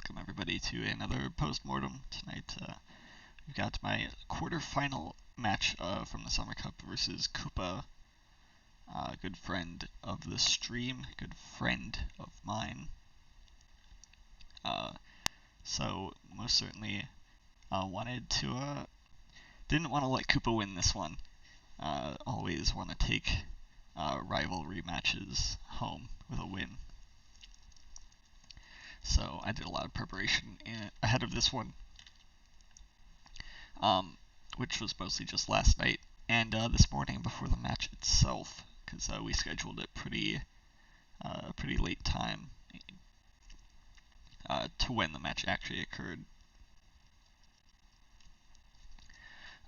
Welcome everybody to another Postmortem. Tonight we've got my quarterfinal match from the Summer Cup versus Koopa, good friend of the stream, good friend of mine. So most certainly didn't want to let Koopa win this one. Always want to take rivalry matches home with a win. So I did a lot of preparation ahead of this one, which was mostly just last night and this morning before the match itself, because we scheduled it pretty late time to when the match actually occurred.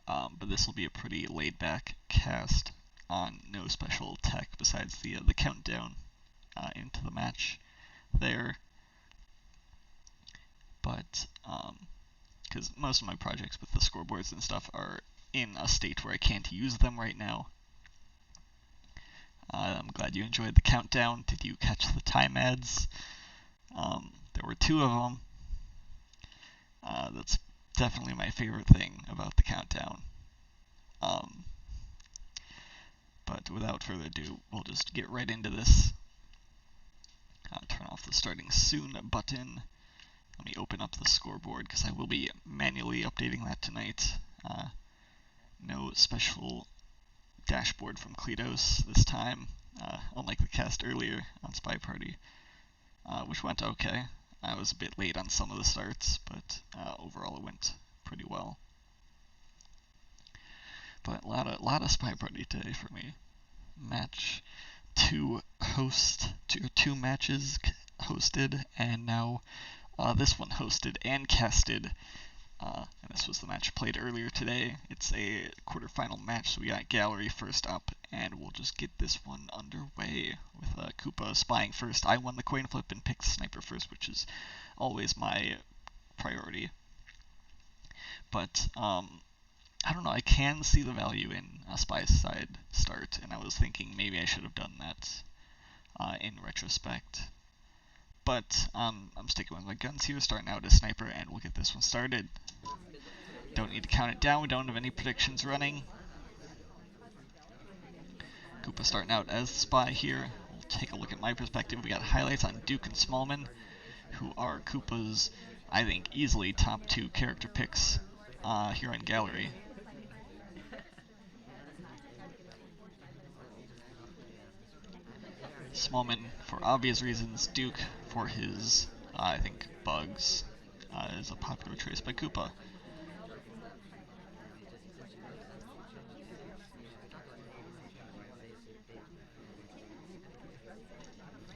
But this will be a pretty laid-back cast on no special tech besides the countdown into the match there. But because most of my projects with the scoreboards and stuff are in a state where I can't use them right now. I'm glad you enjoyed the countdown. Did you catch the time ads? There were 2 of them. That's definitely my favorite thing about the countdown. But without further ado, we'll just get right into this. Turn off the starting soon button. Let me open up the scoreboard because I will be manually updating that tonight. No special dashboard from Kledos this time, unlike the cast earlier on SpyParty, which went okay. I was a bit late on some of the starts, but overall it went pretty well. But a lot of SpyParty today for me. Match 2 2 matches hosted, and now this one hosted and casted, and this was the match played earlier today. It's a quarterfinal match, so we got Gallery first up, and we'll just get this one underway with Koopa spying first. I won the coin flip and picked Sniper first, which is always my priority. But I don't know, I can see the value in a spy side start, and I was thinking maybe I should have done that in retrospect. But I'm sticking with my guns here, starting out as Sniper, and we'll get this one started. Don't need to count it down, we don't have any predictions running. Koopa starting out as the spy here. We'll take a look at my perspective. We got highlights on Duke and Smallman, who are Koopa's, I think, easily top 2 character picks here in Gallery. Smallman for obvious reasons, Duke for his, I think, bugs, is a popular choice by Koopa.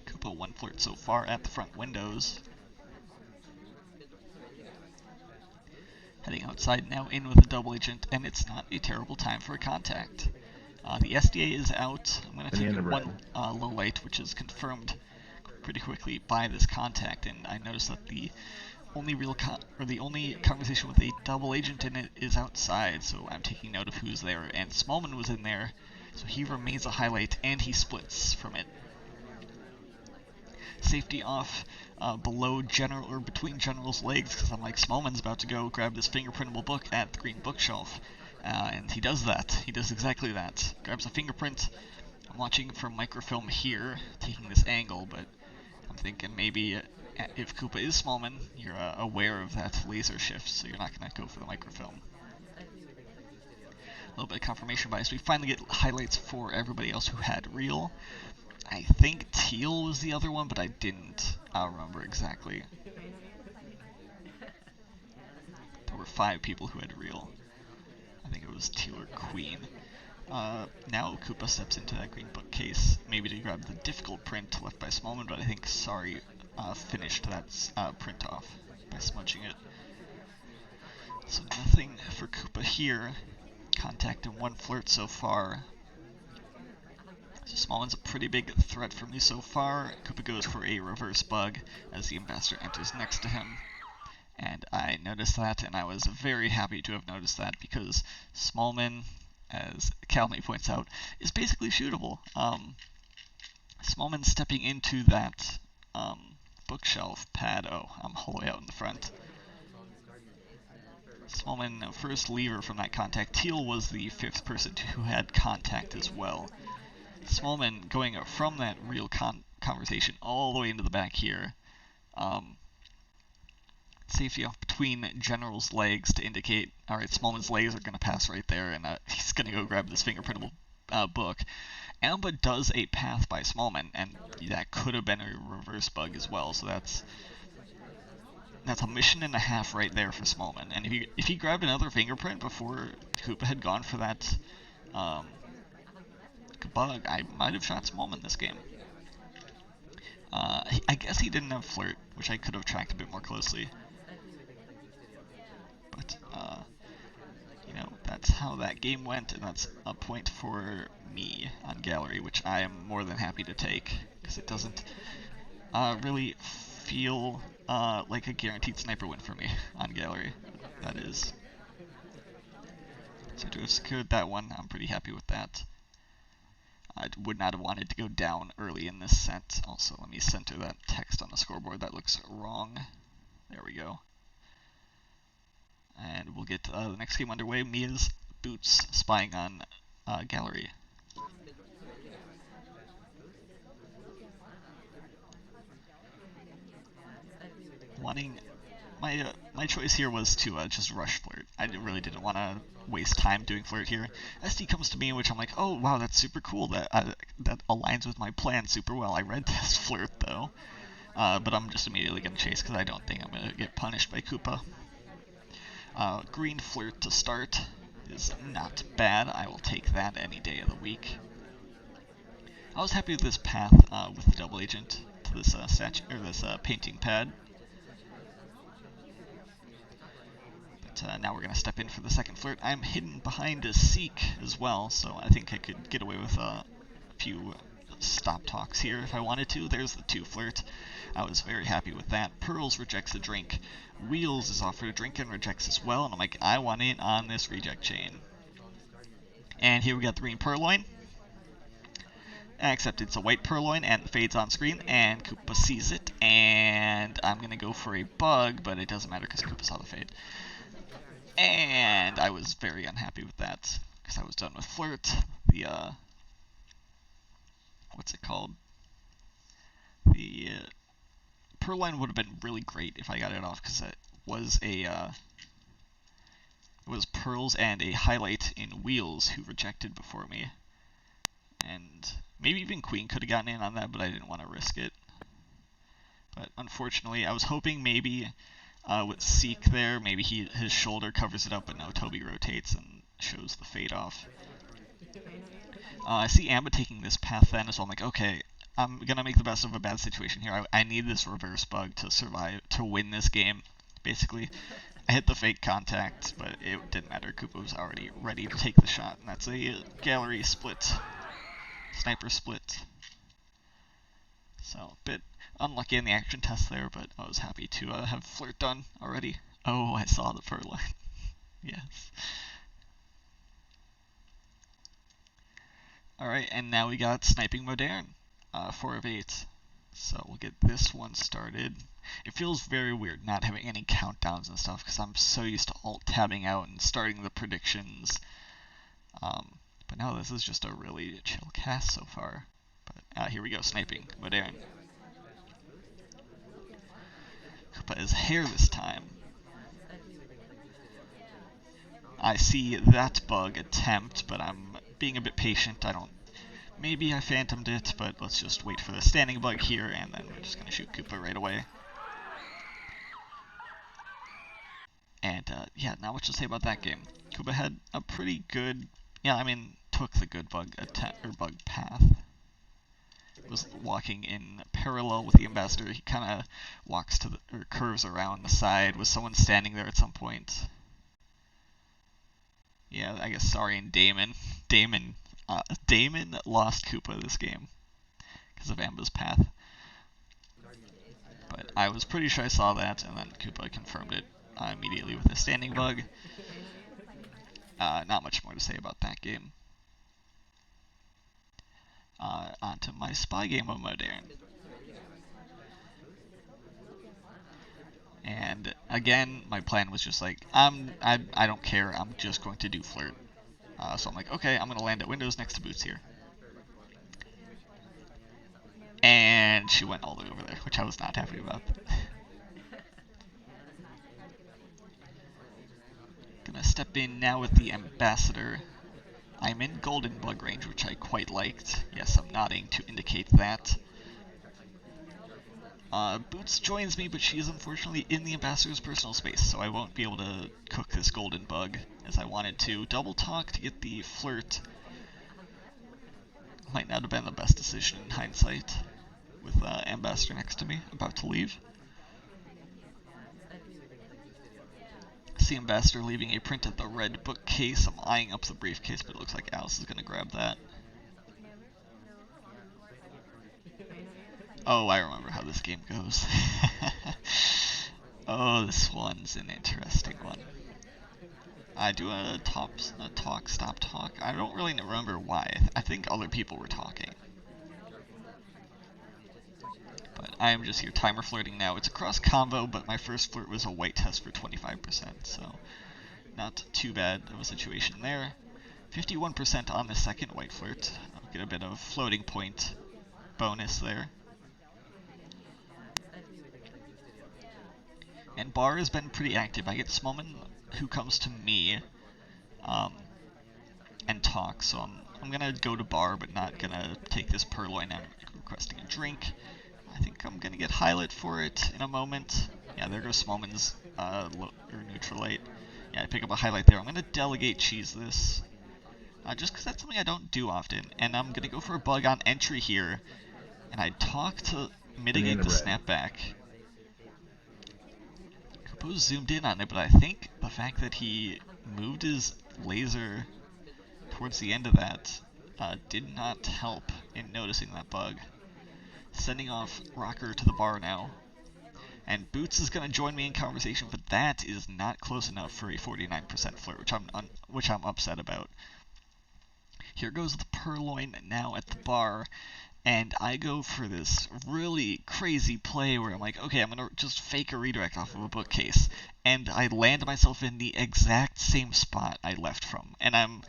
Koopa 1 flirt so far at the front windows. Heading outside now in with a double agent, and it's not a terrible time for a contact. The SDA is out. I'm going to take one low light, which is confirmed pretty quickly by this contact, and I noticed that the only conversation with a double agent in it is outside, so I'm taking note of who's there, and Smallman was in there, so he remains a highlight, and he splits from it. Safety off below General, or between General's legs, because I'm like, Smallman's about to go grab this fingerprintable book at the green bookshelf. And he does that. He does exactly that. Grabs a fingerprint. I'm watching from microfilm here, taking this angle, but I'm thinking maybe if Koopa is Smallman, you're aware of that laser shift, so you're not going to go for the microfilm. A little bit of confirmation bias. We finally get highlights for everybody else who had real. I think Teal was the other one, but I didn't remember exactly. There were 5 people who had real. I think it was Teal or Queen. Now Koopa steps into that green bookcase, maybe to grab the difficult print left by Smallman, but I think Sorry finished that print off by smudging it. So nothing for Koopa here. Contact and 1 flirt so far. So Smallman's a pretty big threat for me so far. Koopa goes for a reverse bug as the Ambassador enters next to him. And I noticed that, and I was very happy to have noticed that, because Smallman, as Calmy points out, is basically shootable. Smallman stepping into that bookshelf pad. Oh, I'm all the way out in the front. Smallman first lever from that contact. Teal was the 5th person who had contact as well. Smallman going from that real conversation all the way into the back here. Safety off between General's legs to indicate, alright, Smallman's legs are going to pass right there, and he's going to go grab this fingerprintable book. Amba does a path by Smallman, and that could have been a reverse bug as well, so that's a mission and a half right there for Smallman. And if he grabbed another fingerprint before Koopa had gone for that bug, I might have shot Smallman this game. I guess he didn't have Flirt, which I could have tracked a bit more closely. But, that's how that game went, and that's a point for me on Gallery, which I am more than happy to take, because it doesn't really feel like a guaranteed sniper win for me on Gallery. That is. So to have secured that one, I'm pretty happy with that. I would not have wanted to go down early in this set. Also, let me center that text on the scoreboard. That looks wrong. There we go. And we'll get the next game underway. Mia's Boots spying on Gallery. My choice here was to just rush Flirt. I really didn't want to waste time doing Flirt here. SD comes to me, which I'm like, oh wow, that's super cool. That aligns with my plan super well. I read this Flirt though, but I'm just immediately gonna chase because I don't think I'm gonna get punished by Koopa. Green Flirt to start is not bad. I will take that any day of the week. I was happy with this path with the double agent to this painting pad. But now we're going to step in for the second Flirt. I'm hidden behind a Seek as well, so I think I could get away with a few stop talks here if I wanted to. There's the 2 Flirt. I was very happy with that. Pearls rejects a drink. Wheels is offered a drink and rejects as well, and I'm like, I want in on this reject chain. And here we got the green Purloin. Except it's a white Purloin and the fade's on screen, and Koopa sees it, and I'm going to go for a bug, but it doesn't matter because Koopa saw the fade. And I was very unhappy with that, because I was done with Flirt. The, what's it called? The Purloin would have been really great if I got it off, because it was it was Pearls and a highlight in Wheels who rejected before me. And maybe even Queen could have gotten in on that, but I didn't want to risk it. But unfortunately, I was hoping maybe with Seek there, maybe his shoulder covers it up, but no, Toby rotates and shows the fade off. I see Amba taking this path then, so I'm like, okay, I'm going to make the best of a bad situation here. I need this reverse bug to survive, to win this game, basically. I hit the fake contact, but it didn't matter. Koopa was already ready to take the shot, and that's a Gallery split. Sniper split. So, a bit unlucky in the action test there, but I was happy to have Flirt done already. Oh, I saw the Purloin. Yes. Alright, and now we got Sniping Modern. 4 of 8. So we'll get this one started. It feels very weird not having any countdowns and stuff, because I'm so used to alt-tabbing out and starting the predictions. But no, this is just a really chill cast so far. But here we go, Sniping Modern. Koopa is hair this time. I see that bug attempt, but I'm being a bit patient. Maybe I phantomed it, but let's just wait for the standing bug here, and then we're just going to shoot Koopa right away. And yeah, not much to say about that game. Koopa had a pretty good, took the good bug path. Was walking in parallel with the Ambassador. He kind of walks to curves around the side. Was someone standing there at some point? Yeah, I guess Saurian Damon. Damon lost Koopa this game because of Amba's path. But I was pretty sure I saw that, and then Koopa confirmed it immediately with a standing bug. Not much more to say about that game. On to my spy game of Modern. And again, my plan was just like, I don't care, I'm just going to do flirt. So I'm like, okay, I'm going to land at windows next to Boots here. And she went all the way over there, which I was not happy about. Gonna step in now with the Ambassador. I'm in Golden Bug range, which I quite liked. Yes, I'm nodding to indicate that. Boots joins me, but she is unfortunately in the Ambassador's personal space, so I won't be able to cook this Golden Bug as I wanted to. Double talk to get the flirt. Might not have been the best decision in hindsight, with Ambassador next to me, about to leave. See Ambassador leaving a print at the red bookcase. I'm eyeing up the briefcase, but it looks like Alice is going to grab that. Oh, I remember how this game goes. Oh, this one's an interesting one. I do a talk, stop talk. I don't really remember why. I think other people were talking. But I am just here timer flirting now. It's a cross combo, but my first flirt was a white test for 25%, so not too bad of a situation there. 51% on the second white flirt. I'll get a bit of floating point bonus there. And bar has been pretty active. I get Smallman who comes to me and talks, so I'm gonna go to bar, but not gonna take this purloin. I'm requesting a drink. I think I'm gonna get highlight for it in a moment. Yeah, there goes Smallman's neutralite. Yeah, I pick up a highlight there. I'm gonna delegate cheese this, just because that's something I don't do often. And I'm gonna go for a bug on entry here, and I talk to mitigate the snapback. Koopa's zoomed in on it, but I think the fact that he moved his laser towards the end of that did not help in noticing that bug. Sending off Rocker to the bar now. And Boots is going to join me in conversation, but that is not close enough for a 49% flirt, which I'm upset about. Here goes the purloin now at the bar, and I go for this really crazy play where I'm like, okay, I'm going to just fake a redirect off of a bookcase, and I land myself in the exact same spot I left from. And I'm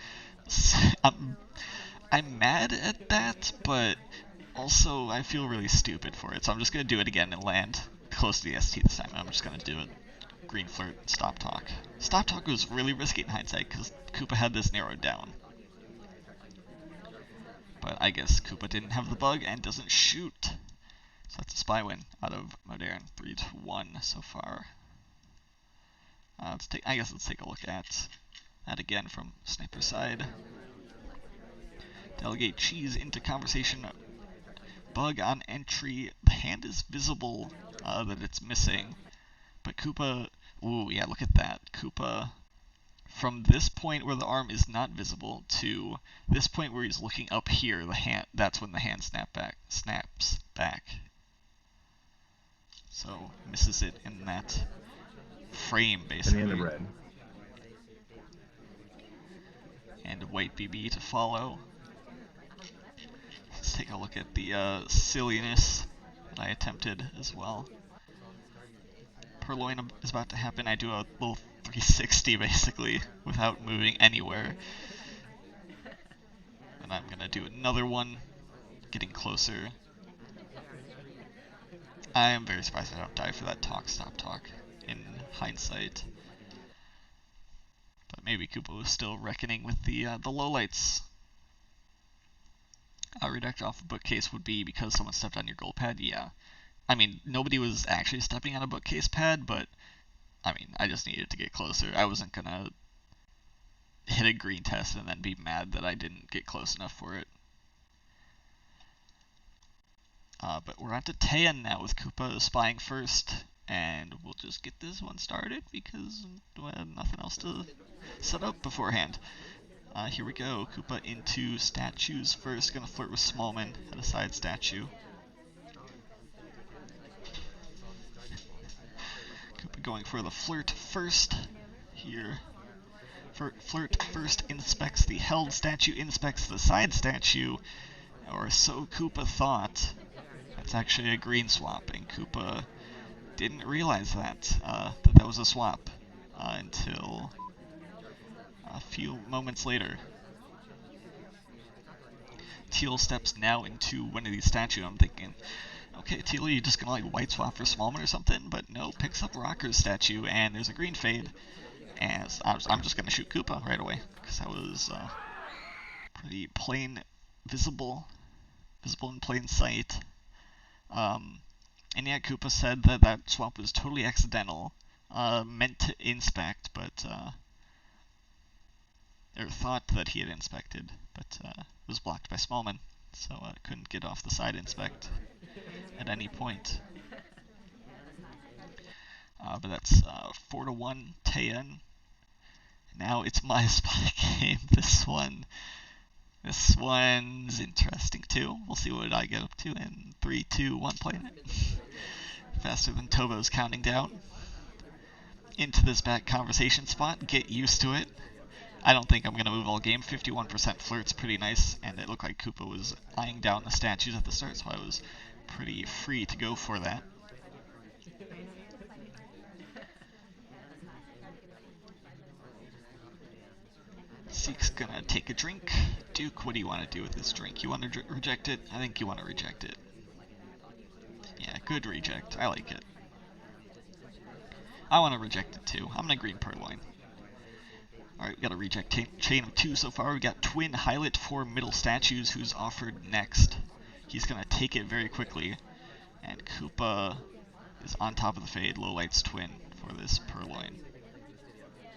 mad at that, but also I feel really stupid for it, so I'm just going to do it again and land close to the ST this time. I'm just going to do it. Green flirt, stop talk. Stop talk was really risky in hindsight because Koopa had this narrowed down. But I guess Koopa didn't have the bug and doesn't shoot. So that's a spy win out of Modern 3-1 so far. Let's take a look at that again from sniper side. Delegate cheese into conversation. Bug on entry. The hand is visible that it's missing. But Koopa, ooh, yeah, look at that. Koopa, from this point where the arm is not visible to this point where he's looking up here, that's when the hand snaps back. So, misses it in that frame, basically. And the red. And a white BB to follow. Let's take a look at the silliness that I attempted as well. Purloin is about to happen. I do a little 360 basically without moving anywhere. And I'm gonna do another one, getting closer. I am very surprised I don't die for that stop talk in hindsight. But maybe Koopa was still reckoning with the lowlights. A redirect off a bookcase would be because someone stepped on your gold pad, yeah. I mean, nobody was actually stepping on a bookcase pad, but I mean, I just needed to get closer. I wasn't gonna hit a green test and then be mad that I didn't get close enough for it. But we're on to 10 now with Koopa spying first, and we'll just get this one started because we had nothing else to set up beforehand. Here we go. Koopa into statues first. Gonna flirt with Smallman at a side statue. Koopa going for the flirt first here. Flirt first inspects the held statue, inspects the side statue, or so Koopa thought. That's actually a green swap, and Koopa didn't realize that was a swap until a few moments later. Teal steps now into one of these statues. I'm thinking, okay, Teal, are you just gonna like white swap for Smallman or something? But no, picks up Rocker's statue, and there's a green fade. And I'm just gonna shoot Koopa right away, because that was pretty plain, visible in plain sight. And yeah, Koopa said that swap was totally accidental, meant to inspect, but or thought that he had inspected, but was blocked by Smallman, so couldn't get off the side inspect at any point. But that's 4-1 Taeyeon. Now it's my spot game. This one's interesting too. We'll see what I get up to in 3, 2, 1, playing it. Faster than Tobo's counting down. Into this back conversation spot. Get used to it. I don't think I'm going to move all game. 51% flirt's pretty nice, and it looked like Koopa was eyeing down the statues at the start, so I was pretty free to go for that. Zeke's gonna take a drink. Duke, what do you want to do with this drink? You want to reject it? I think you want to reject it. Yeah, good reject. I like it. I want to reject it too. I'm gonna green purloin. Alright, we got a reject chain of 2 so far. We got Twin Hylet for middle statues, who's offered next. He's gonna take it very quickly. And Koopa is on top of the fade. Lowlight's Twin for this purloin.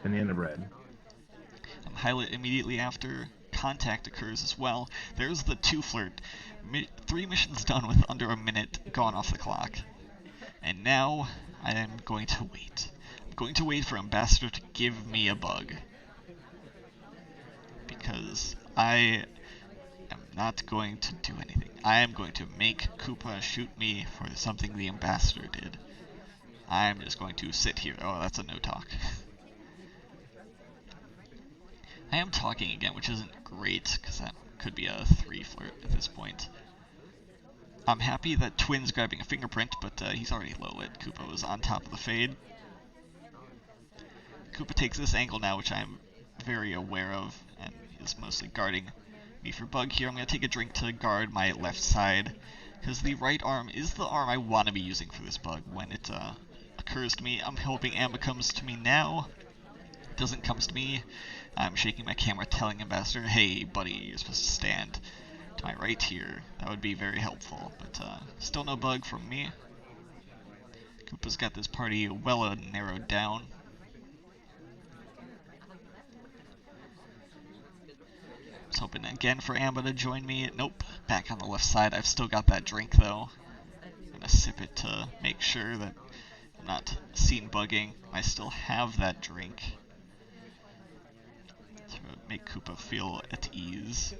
Banana bread. Hylet immediately after. Contact occurs as well. There's the 2 flirt. 3 missions done with under a minute gone off the clock. And now I am going to wait. I'm going to wait for Ambassador to give me a bug. Because I am not going to do anything. I am going to make Koopa shoot me for something the Ambassador did. I'm just going to sit here. Oh, that's a no talk. I am talking again, which isn't great, because that could be a 3 flirt at this point. I'm happy that Twin's grabbing a fingerprint, but he's already low lit. Koopa was on top of the fade. Koopa takes this angle now, which I'm very aware of, and is mostly guarding me for bug here. I'm going to take a drink to guard my left side, because the right arm is the arm I want to be using for this bug when it occurs to me. I'm hoping Amba comes to me now. It doesn't come to me. I'm shaking my camera, telling Ambassador, hey, buddy, you're supposed to stand to my right here. That would be very helpful, but still no bug from me. Koopa's got this party well narrowed down. I was hoping again for Amba to join me. Nope, back on the left side. I've still got that drink, though. I'm going to sip it to make sure that I'm not seen bugging. I still have that drink. Make Koopa feel at ease.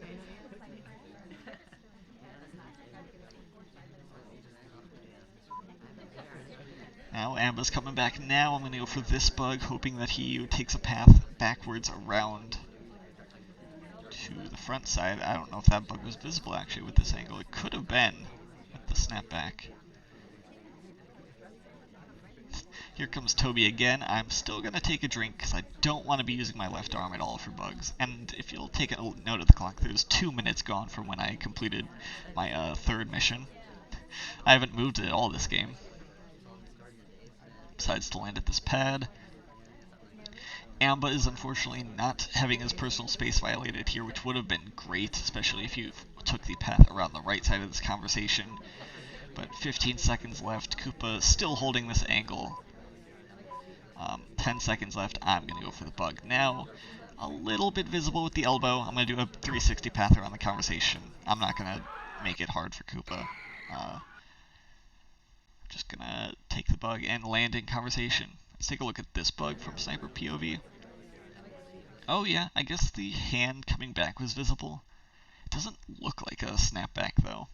Now Amba's coming back now. I'm going to go for this bug, hoping that he takes a path backwards around to the front side. I don't know if that bug was visible actually with this angle. It could have been with the snapback. Here comes Toby again. I'm still going to take a drink because I don't want to be using my left arm at all for bugs. And if you'll take a note of the clock, there's 2 minutes gone from when I completed my 3rd mission. I haven't moved at all this game. Decides to land at this pad. Amba is unfortunately not having his personal space violated here, which would have been great, especially if you took the path around the right side of this conversation. But 15 seconds left. Koopa still holding this angle. 10 seconds left. I'm going to go for the bug now. A little bit visible with the elbow. I'm going to do a 360 path around the conversation. I'm not going to make it hard for Koopa. Just going to take the bug and land in conversation. Let's take a look at this bug from Sniper POV. Oh yeah, I guess the hand coming back was visible. It doesn't look like a snapback though.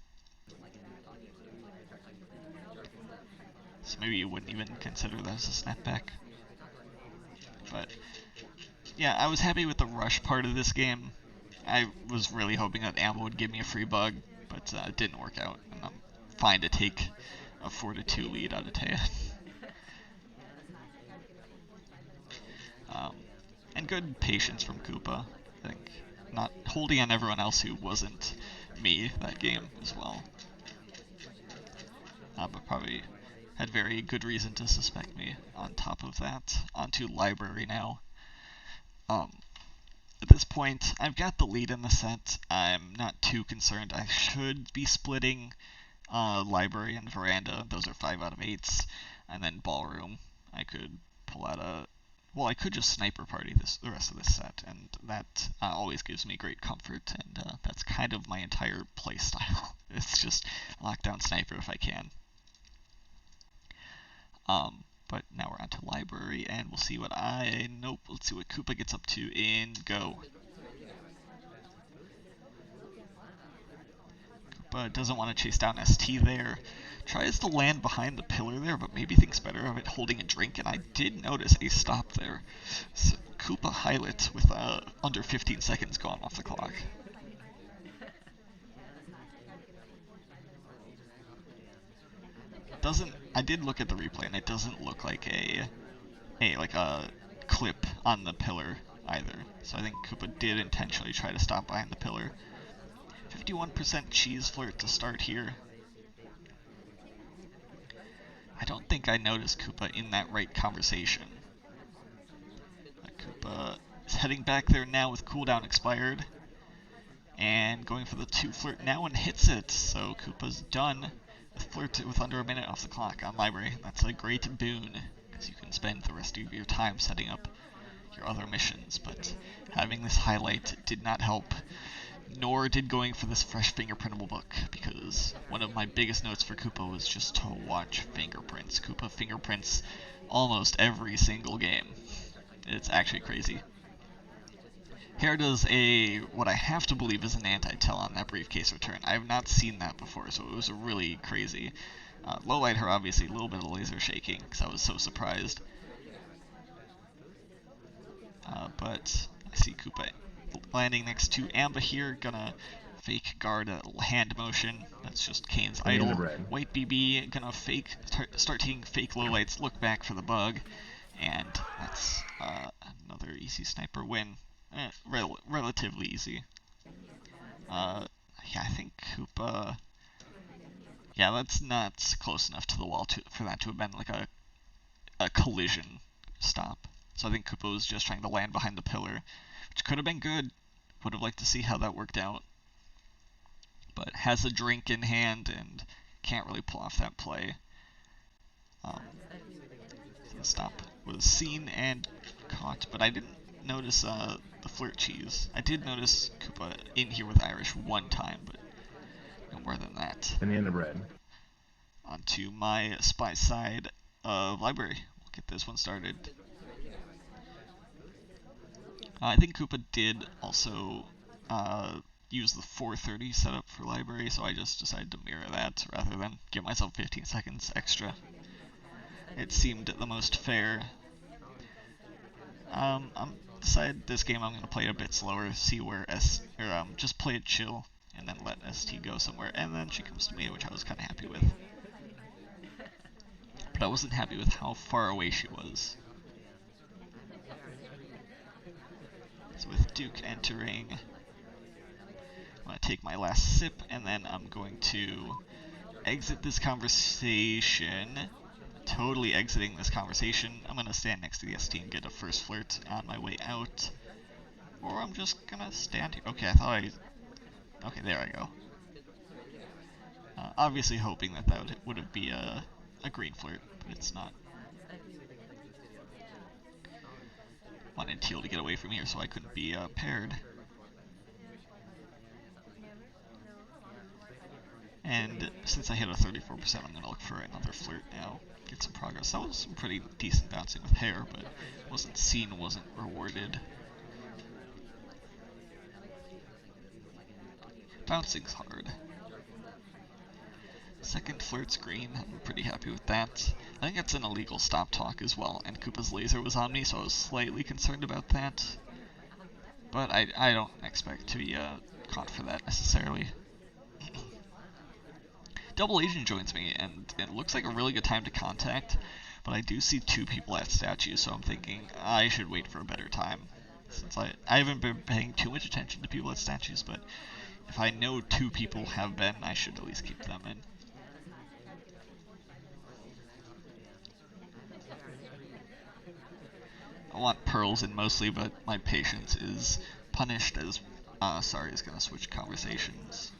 So maybe you wouldn't even consider that as a snapback. But yeah, I was happy with the rush part of this game. I was really hoping that Amba would give me a free bug, but it didn't work out. And I'm fine to take a 4-2 lead out of Taeyeon. And good patience from Koopa, I think. Not holding on everyone else who wasn't me that game as well. But probably had very good reason to suspect me on top of that. Onto Library now. At this point, I've got the lead in the set. I'm not too concerned. I should be splitting Library and Veranda. Those are 5 out of 8s. And then Ballroom. I could pull out a... Well, I could just Sniper Party the rest of this set, and that always gives me great comfort, and that's kind of my entire playstyle. It's just lockdown Sniper if I can. But now we're on to Library, and we'll see what Nope, let's see what Koopa gets up to in Go. Koopa doesn't want to chase down ST there. Tries to land behind the pillar there, but maybe thinks better of it holding a drink, and I did notice a stop there. So Koopa highlight with under 15 seconds gone off the clock. I did look at the replay, and it doesn't look like a clip on the pillar either. So I think Koopa did intentionally try to stop behind the pillar. 51% cheese flirt to start here. I don't think I noticed Koopa in that right conversation. Koopa is heading back there now with cooldown expired. And going for the 2 flirt now and hits it. So Koopa's done with flirt with under a minute off the clock on Library. That's a great boon, because you can spend the rest of your time setting up your other missions. But having this highlight did not help. Nor did going for this fresh fingerprintable book, because one of my biggest notes for Koopa was just to watch fingerprints. Koopa fingerprints almost every single game. It's actually crazy. Hare does what I have to believe is an anti-tell on that briefcase return. I have not seen that before, so it was really crazy. Lowlight her, obviously, a little bit of laser shaking, because I was so surprised. But I see Koopa landing next to Amba here, gonna fake guard a hand motion. That's just Kane's idol. White BB gonna start taking fake lowlights, look back for the bug, and that's another easy sniper win. Relatively easy. Yeah, I think Koopa... Yeah, that's not close enough to the wall for that to have been like a collision stop. So I think Koopa was just trying to land behind the pillar, which could have been good. Would have liked to see how that worked out. But has a drink in hand and can't really pull off that play. So the stop was seen and caught, but I didn't notice the flirt cheese. I did notice Koopa in here with Irish one time, but no more than that. Banana bread. Onto my spy side of Library. We'll get this one started. I think Koopa did also use the 4:30 setup for Library, so I just decided to mirror that rather than give myself 15 seconds extra. It seemed the most fair. I'm decided this game I'm going to play it a bit slower, see where just play it chill, and then let ST go somewhere, and then she comes to me, which I was kind of happy with. But I wasn't happy with how far away she was. So with Duke entering, I'm going to take my last sip, and then I'm going to exit this conversation. Totally exiting this conversation. I'm going to stand next to the ST and get a first flirt on my way out. Or I'm just going to stand here. Okay, okay, there I go. Obviously hoping that would be a green flirt, but it's not. Wanted Teal to get away from here so I couldn't be paired. And since I hit a 34%, I'm going to look for another flirt now. Get some progress. That was some pretty decent bouncing with Hare, but wasn't seen, wasn't rewarded. Bouncing's hard. Second flirt's green. I'm pretty happy with that. I think that's an illegal stop talk as well, and Koopa's laser was on me, so I was slightly concerned about that. But I don't expect to be caught for that necessarily. Double Agent joins me, and it looks like a really good time to contact, but I do see 2 people at statue, so I'm thinking I should wait for a better time. Since I haven't been paying too much attention to people at statues, but if I know 2 people have been, I should at least keep them in. I want pearls in mostly, but my patience is punished as Sorry is gonna switch conversations.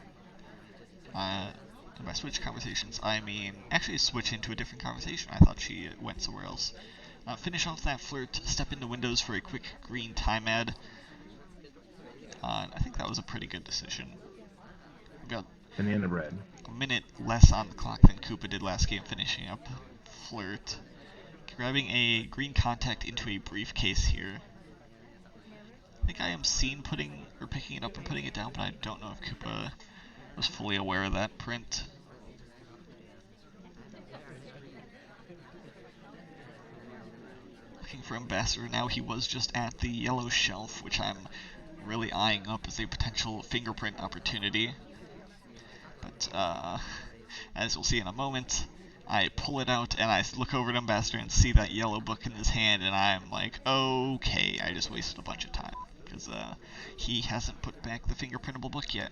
If I switch conversations, I mean actually switch into a different conversation. I thought she went somewhere else. Finish off that flirt, step into windows for a quick green time ad. I think that was a pretty good decision. We've got Banana bread. a minute less on the clock than Koopa did last game, finishing up flirt. Grabbing a green contact into a briefcase here. I think I am seen picking it up and putting it down, but I don't know if Koopa was fully aware of that print. Looking for Ambassador now. He was just at the yellow shelf, which I'm really eyeing up as a potential fingerprint opportunity. But as we'll see in a moment, I pull it out and I look over at Ambassador and see that yellow book in his hand, and I'm like, okay, I just wasted a bunch of time. Because he hasn't put back the fingerprintable book yet.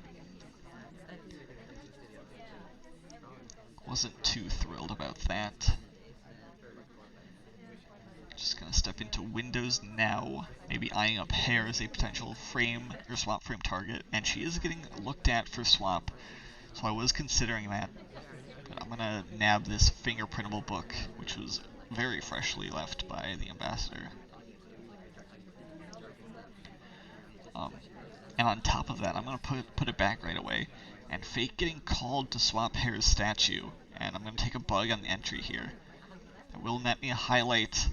Wasn't too thrilled about that. Just gonna step into windows now, maybe eyeing up Hair as a potential frame or swap frame target, and she is getting looked at for swap, so I was considering that. But I'm gonna nab this fingerprintable book, which was very freshly left by the Ambassador. And on top of that, I'm gonna put it back right away and fake getting called to swap Hair's statue, and I'm gonna take a bug on the entry here. It will net me a highlight,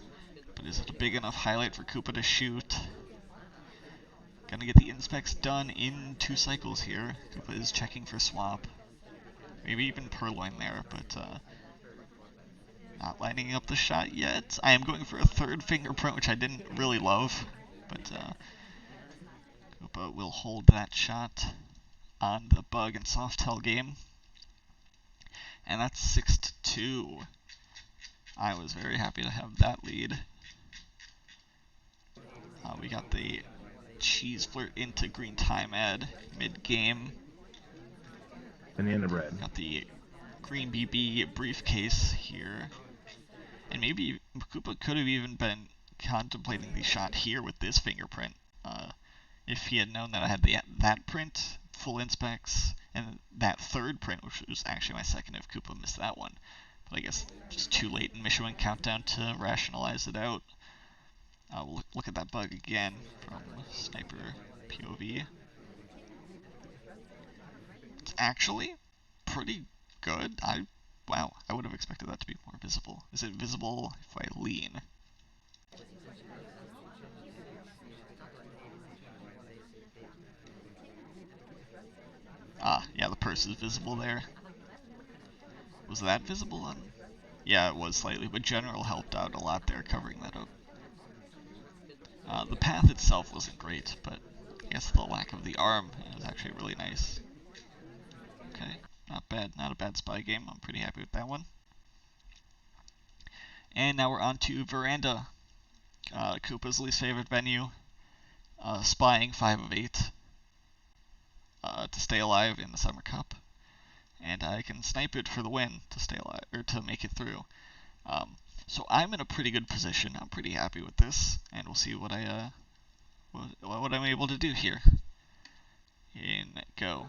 but is it a big enough highlight for Koopa to shoot? Gonna get the inspects done in 2 cycles here. Koopa is checking for swap. Maybe even Purloin there, but not lining up the shot yet. I am going for a 3rd fingerprint, which I didn't really love, but Koopa will hold that shot on the bug and Softail game. And that's 6-2. I was very happy to have that lead. We got the cheese flirt into green time ad mid-game. Banana bread. Got the green BB briefcase here. And maybe Koopa could have even been contemplating the shot here with this fingerprint. If he had known that I had that print, full inspects, and that 3rd print, which was actually my 2nd if Koopa missed that one. But I guess just too late in Mission 1 Countdown to rationalize it out. We'll look at that bug again from Sniper POV. It's actually pretty good. Wow, I would have expected that to be more visible. Is it visible if I lean? Yeah, the purse is visible there. Was that visible on? Yeah, it was slightly, but General helped out a lot there covering that up. The path itself wasn't great, but I guess the lack of the arm was actually really nice. Okay, not bad, not a bad spy game. I'm pretty happy with that one. And now we're on to Veranda, Koopa's least favorite venue. Spying 5 of 8 to stay alive in the Summer Cup, and I can snipe it for the win to stay alive or to make it through. So I'm in a pretty good position. I'm pretty happy with this, and we'll see what what I'm able to do here. In go.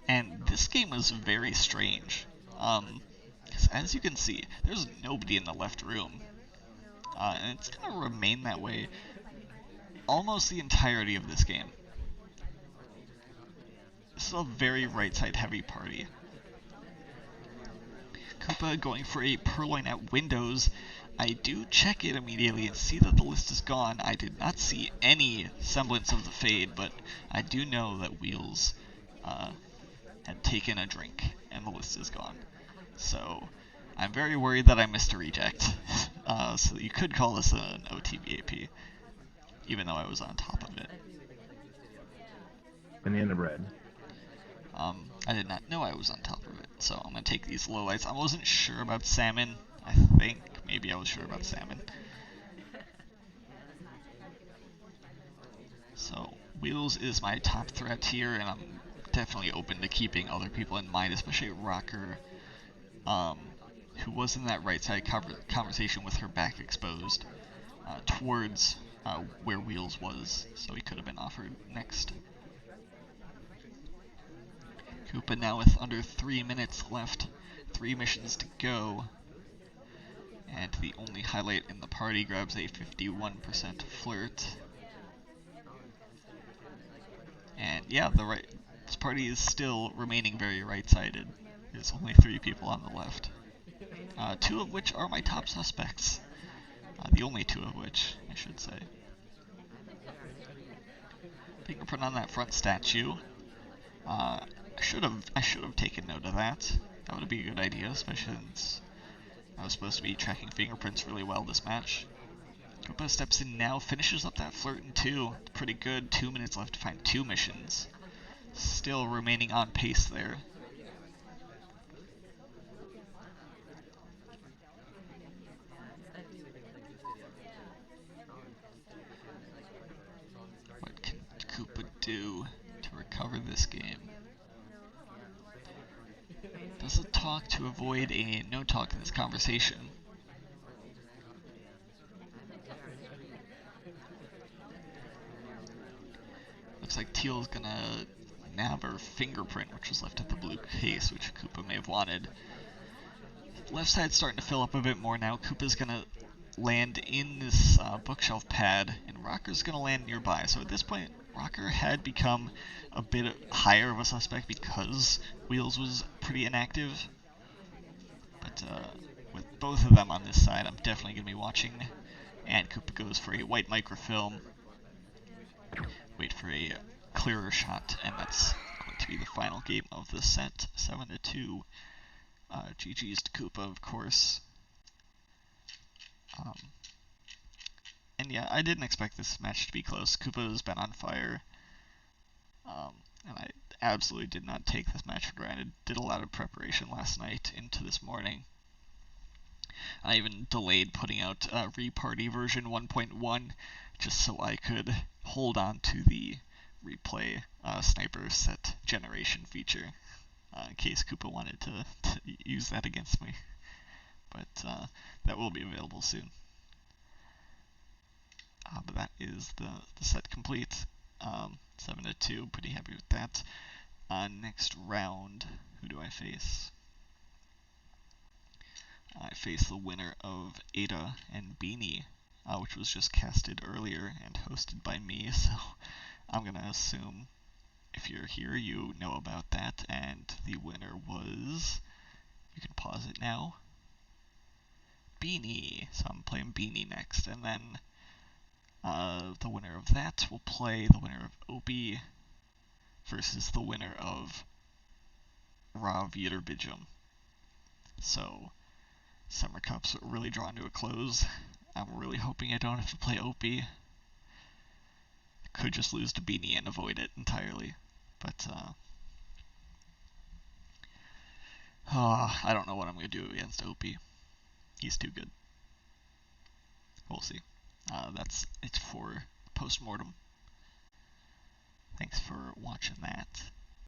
And this game was very strange. Because as you can see, there's nobody in the left room. And it's going to remain that way almost the entirety of this game. This is a very right-side heavy party. Koopa going for a Purloin at Windows. I do check it immediately and see that the list is gone. I did not see any semblance of the fade, but I do know that Wheels had taken a drink and the list is gone. So I'm very worried that I missed a reject. So you could call this an OTBAP. even though I was on top of it. Banana bread. I did not know I was on top of it, so I'm going to take these lowlights. I wasn't sure about salmon. I think maybe I was sure about salmon. So Wheels is my top threat here, and I'm definitely open to keeping other people in mind, especially Rocker, who was in that right side conversation with her back exposed towards where Wheels was, so he could have been offered next. Koopa now with under 3 minutes left, 3 missions to go, and the only highlight in the party grabs a 51% flirt. And yeah, this party is still remaining very right-sided. There's only 3 people on the left, 2 of which are my top suspects. The only 2 of which, I should say. Fingerprint on that front statue. I should have taken note of that. That would be a good idea, especially since I was supposed to be tracking fingerprints really well this match. Koopa steps in now, finishes up that flirt in 2. Pretty good. 2 minutes left to find 2 missions. Still remaining on pace there. What can Koopa do to recover this game? Does it talk to avoid a no talk in this conversation? Looks like Teal's gonna nab her fingerprint, which was left at the blue case, which Koopa may have wanted. Left side's starting to fill up a bit more now. Koopa's gonna land in this bookshelf pad, and Rocker's gonna land nearby. So at this point, Rocker had become a bit higher of a suspect because Wheels was pretty inactive. But with both of them on this side, I'm definitely gonna be watching. And Koopa goes for a white microfilm. Wait for a clearer shot, and that's going to be the final game of the set, 7-2. GG's to Koopa, of course. And yeah, I didn't expect this match to be close. Koopa has been on fire, and I absolutely did not take this match for granted. Did a lot of preparation last night into this morning. I even delayed putting out Reparty version 1.1 just so I could hold on to the replay sniper set generation feature in case Koopa wanted to use that against me. But that will be available soon. But that is the set complete. 7-2, pretty happy with that. Next round, who do I face? I face the winner of Ada and Beanie, which was just casted earlier and hosted by me, so I'm going to assume if you're here you know about that, and the winner was, you can pause it now, Beanie. So I'm playing Beanie next, and then the winner of that will play the winner of Opie versus the winner of Raw Vieterbijum. So Summer Cups are really drawing to a close. I'm really hoping I don't have to play Opie. I could just lose to Beanie and avoid it entirely. But I don't know what I'm going to do against Opie. He's too good. We'll see. That's it for Postmortem. Thanks for watching that.